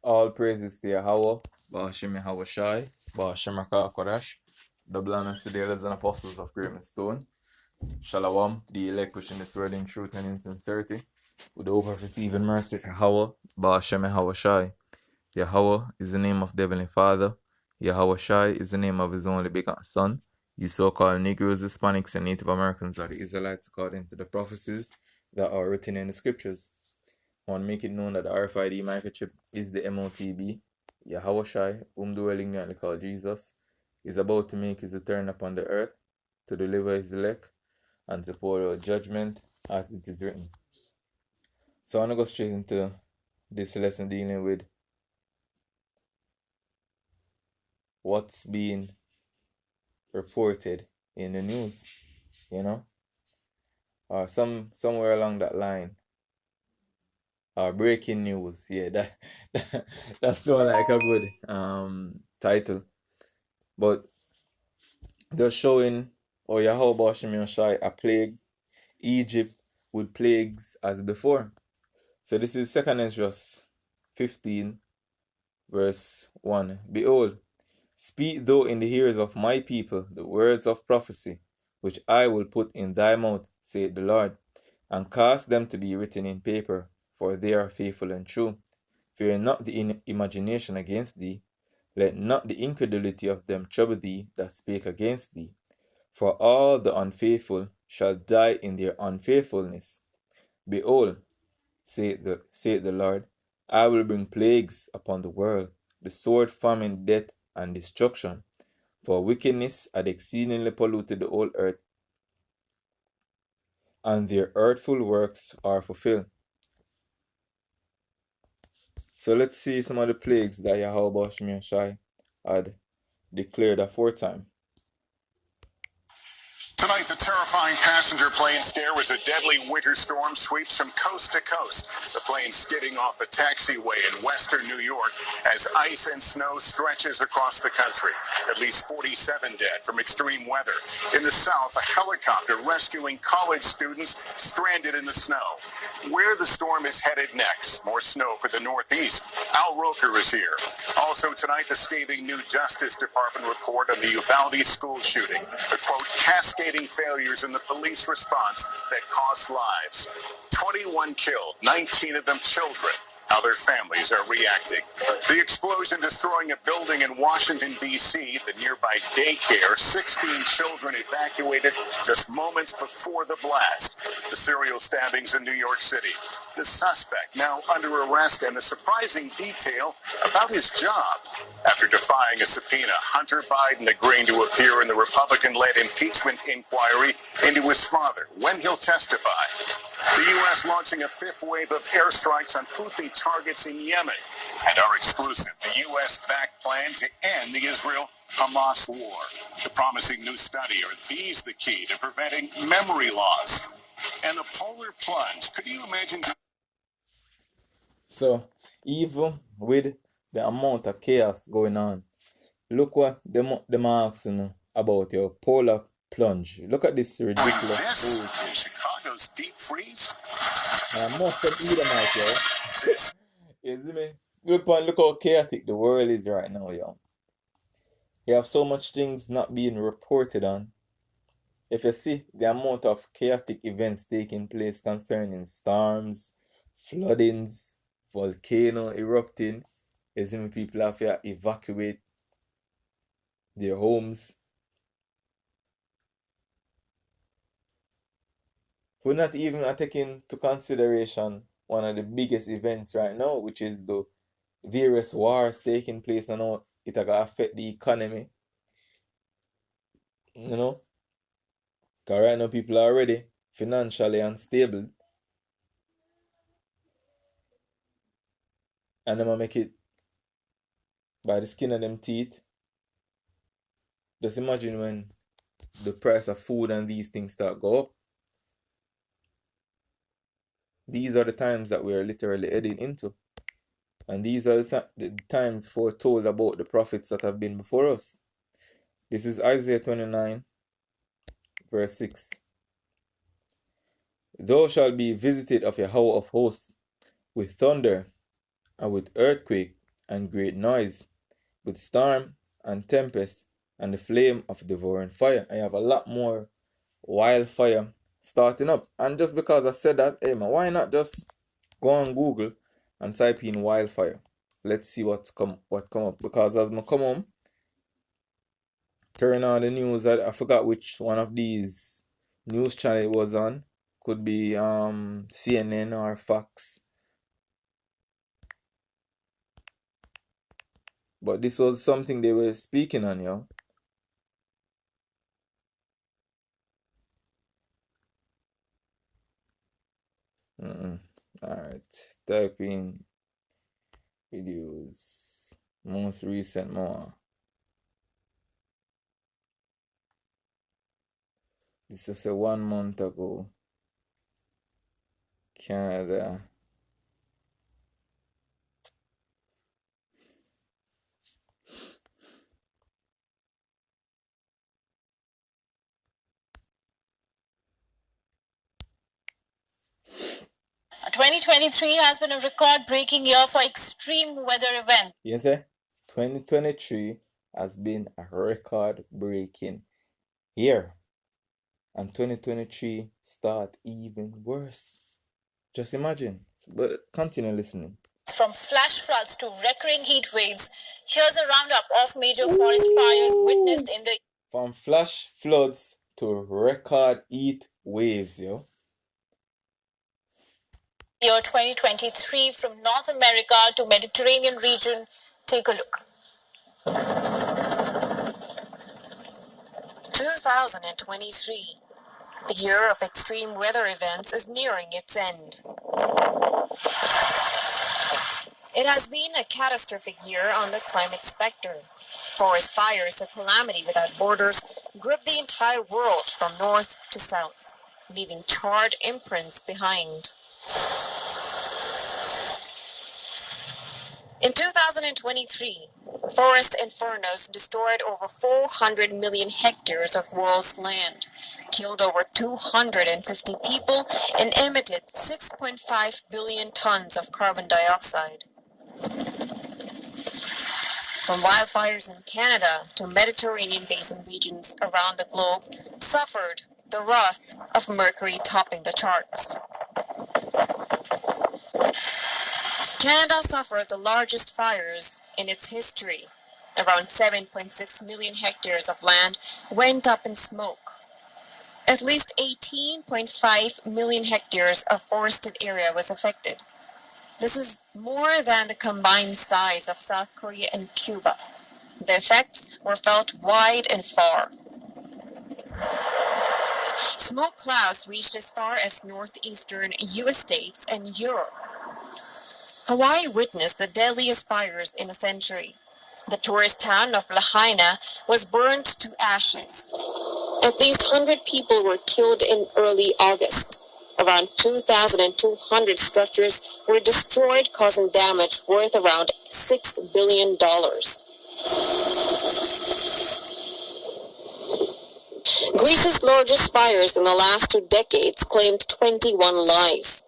All praises to Yahweh, Ba'ashem Yahweh Shai, Ba'ashem Rakah Kodash, double honors to the elders and apostles of Great Stone, Shalom, the elect pushing this word in truth and in sincerity, with the hope of receiving mercy for Yahweh, Ba'ashem Yahweh Shai. Yahweh is the name of the Heavenly Father, Yahweh Shai is the name of His only begotten Son. You so-called Negroes, Hispanics, and Native Americans are the Israelites according to the prophecies that are written in the scriptures. I want to make it known that the RFID microchip is the MOTB. Yahweh Shai, whom dwelling nearly called Jesus, is about to make his return upon the earth to deliver his elect and to pour out judgment as it is written. So I want to go straight into this lesson dealing with what's being reported in the news, or somewhere along that line. Breaking news, that's sounds like a good title. But they're showing Yahweh Ba'ashem Shai a plague, Egypt with plagues as before. So this is 2 Esdras 15 verse 1. Behold, speak thou in the ears of my people the words of prophecy, which I will put in thy mouth, saith the Lord, and cause them to be written in paper, for they are faithful and true. Fear not the imagination against thee, let not the incredulity of them trouble thee that spake against thee. For all the unfaithful shall die in their unfaithfulness. Behold, saith the Lord, I will bring plagues upon the world, the sword, famine, death, and destruction. For wickedness had exceedingly polluted the whole earth, and their earthful works are fulfilled. So let's see some of the plagues that Yahweh Ba'ashem Shai had declared aforetime. Tonight, the terrifying passenger plane scare was a deadly winter storm sweeps from coast to coast. The plane skidding off the taxiway in western New York as ice and snow stretches across the country. At least 47 dead from extreme weather. In the south, a helicopter rescuing college students stranded in the snow. Where the storm is headed next, more snow for the northeast. Al Roker is here. Also tonight, the scathing new Justice Department report on the Uvalde school shooting. A quote, cascading failures in the police response that cost lives. 21 killed, 19 of them children. How their families are reacting. The explosion destroying a building in Washington, D.C., the nearby daycare, 16 children evacuated just moments before the blast. The serial stabbings in New York City. The suspect now under arrest, and the surprising detail about his job. After defying a subpoena, Hunter Biden agreeing to appear in the Republican-led impeachment inquiry into his father, when he'll testify. The U.S. launching a fifth wave of airstrikes on Houthi targets in Yemen. And our exclusive, the U.S.-backed plan to end the Israel-Hamas war. The promising new study, are these the key to preventing memory loss? And the polar plunge, could you imagine? So, even with the amount of chaos going on, look what them asking about your polar plunge. Look at this ridiculous This in Chicago's deep freeze? I must have eat them out, yo. You see me? Look how chaotic the world is right now, yo. You have so much things not being reported on. If you see the amount of chaotic events taking place concerning storms, floodings, volcano erupting, you see me, people have to evacuate their homes. We're not even taking into consideration one of the biggest events right now, which is the various wars taking place and how it going to affect the economy. Because right now people are already financially unstable. And them make it by the skin of them teeth. Just imagine when the price of food and these things start go up. These are the times that we are literally heading into. And these are the times foretold about the prophets that have been before us. This is Isaiah 29, verse 6. Thou shalt be visited of Yahweh of hosts, with thunder, and with earthquake, and great noise, with storm and tempest and the flame of devouring fire. I have a lot more wildfire starting up. And just because I said that, hey man, why not just go on Google and type in wildfire? Let's see what come up. Because as I come home, turn on the news, I forgot which one of these news channel it was on. Could be CNN or Fox. But this was something they were speaking on, yo. Alright. Type in videos. Most recent more. This is a 1 month ago. Canada. "2023 has been a record-breaking year for extreme weather events." You see? 2023 has been a record-breaking year. And 2023 start even worse. Just imagine. But continue listening. From flash floods to recurring heat waves, here's a roundup of major forest fires witnessed in the From flash floods to record heat waves, yo. year 2023 from North America to Mediterranean region. Take a look. 2023, the year of extreme weather events, is nearing its end. It has been a catastrophic year on the climate spectrum. Forest fires, a calamity without borders, grip the entire world from north to south, leaving charred imprints behind. In 2023, forest infernos destroyed over 400 million hectares of world's land, killed over 250 people, and emitted 6.5 billion tons of carbon dioxide. From wildfires in Canada to Mediterranean basin regions around the globe suffered the wrath of mercury topping the charts. Canada suffered the largest fires in its history. Around 7.6 million hectares of land went up in smoke. At least 18.5 million hectares of forested area was affected. This is more than the combined size of South Korea and Cuba. The effects were felt wide and far. Smoke clouds reached as far as northeastern U.S. states and Europe. Hawaii witnessed the deadliest fires in a century. The tourist town of Lahaina was burned to ashes. At least 100 people were killed in early August. Around 2,200 structures were destroyed, causing damage worth around $6 billion. Greece's largest fires in the last 2 decades claimed 21 lives.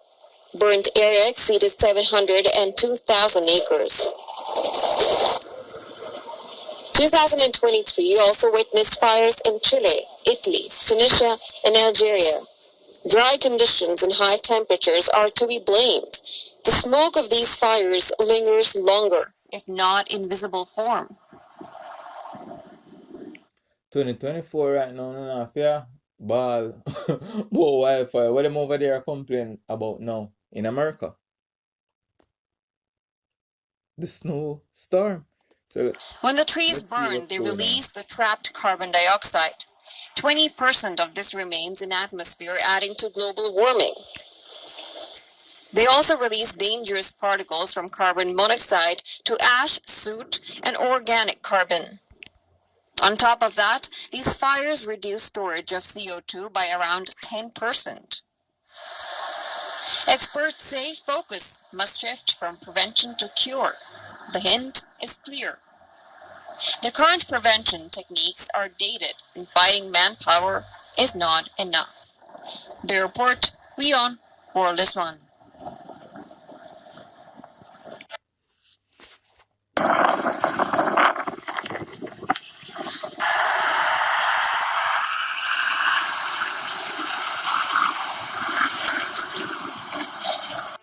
Burnt area exceeded 702,000 acres. 2023 also witnessed fires in Chile, Italy, Tunisia, and Algeria. Dry conditions and high temperatures are to be blamed. The smoke of these fires lingers longer, if not in visible form. 2024 right now, no, no, fair ball. Boy, wildfire. What them over there complaining about now in America? The snow storm. So when the trees burn, they release the trapped carbon dioxide. 20% of this remains in atmosphere, adding to global warming. They also release dangerous particles from carbon monoxide to ash, soot, and organic carbon. On top of that, these fires reduce storage of CO2 by around 10%. Experts say focus must shift from prevention to cure. The hint is clear. The current prevention techniques are dated, and fighting manpower is not enough. The report, we on World is One.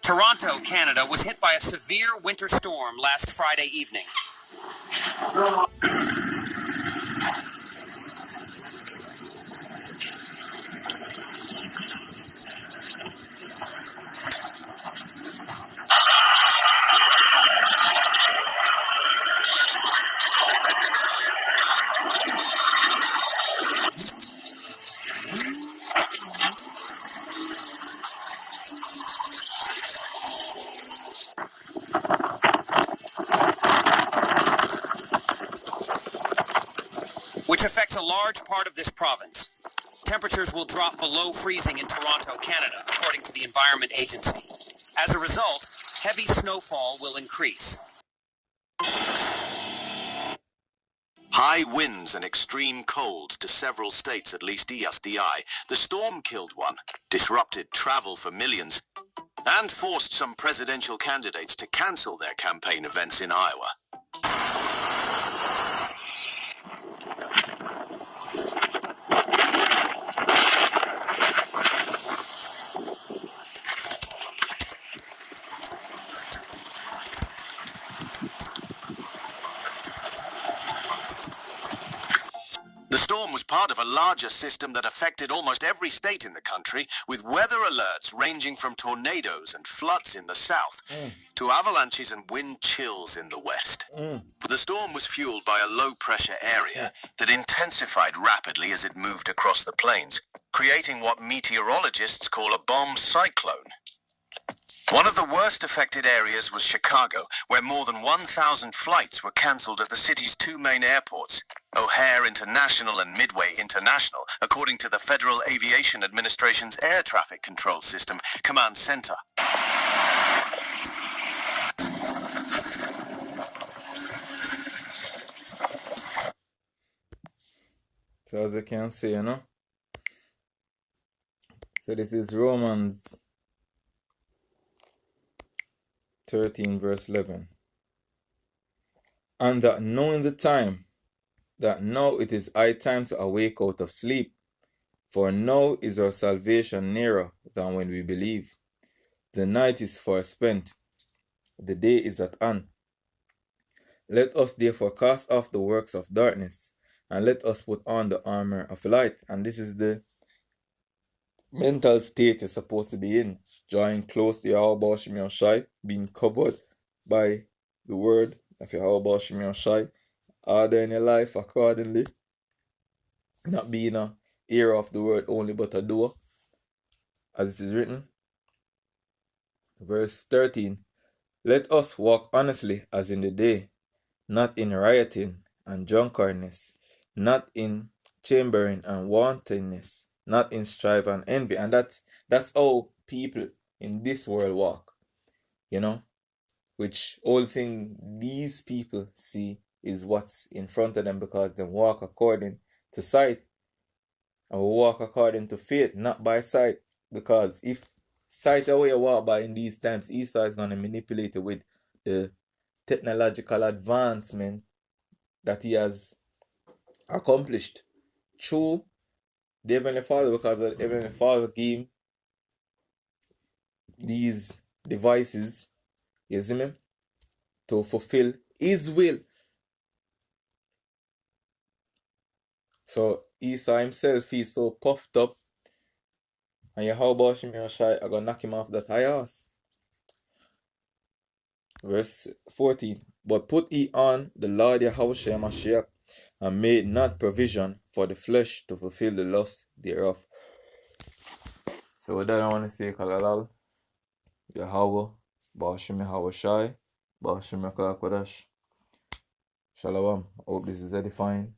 Toronto, Canada, was hit by a severe winter storm last Friday evening. Which affects a large part of this province. Temperatures will drop below freezing in Toronto, Canada, according to the Environment Agency. As a result, heavy snowfall will increase. High winds and extreme cold to several states, at least ESDI. The storm killed one, disrupted travel for millions, and forced some presidential candidates to cancel their campaign events in Iowa. The storm was part of a larger system that affected almost every state in the country, with weather alerts ranging from tornadoes and floods in the south to avalanches and wind chills in the west. The storm was fueled by a low-pressure area that intensified rapidly as it moved across the plains, creating what meteorologists call a bomb cyclone. One of the worst affected areas was Chicago, where more than 1,000 flights were cancelled at the city's two main airports, O'Hare International and Midway International, according to the Federal Aviation Administration's Air Traffic Control System Command Center. So as you can see, so this is Romans 13 verse 11. And that knowing the time, that now it is high time to awake out of sleep, for now is our salvation nearer than when we believe. The night is far spent, the day is at hand. Let us therefore cast off the works of darkness, and let us put on the armor of light. And this is the mental state you're supposed to be in, drawing close to Yahweh Shai Shai, being covered by the word of Yahweh Shai Shai, order in your life accordingly, not being a hearer of the word only but a doer, as it is written. Verse 13, let us walk honestly as in the day, not in rioting and drunkenness, not in chambering and wantonness, not in strife and envy. And that's how people in this world walk, which all thing these people see is what's in front of them, because they walk according to sight and walk according to faith, not by sight. Because if sight away you walk by in these times, Esau is going to manipulate it with the technological advancement that he has accomplished through the Heavenly Father, because the Heavenly Father gave him these devices, you see me, to fulfill his will. So Esau himself, he's so puffed up, and Yahweh Shai Shai are going to knock him off that high horse. Verse 14, but put ye on the Lord Yahweh Shai Mashiach, and made not provision for the flesh to fulfill the lust thereof. So with that I want to say Kalalal, Yahweh, Bashim Yahweh Shai, Bashim Yakodash. Shalom. I hope this is edifying.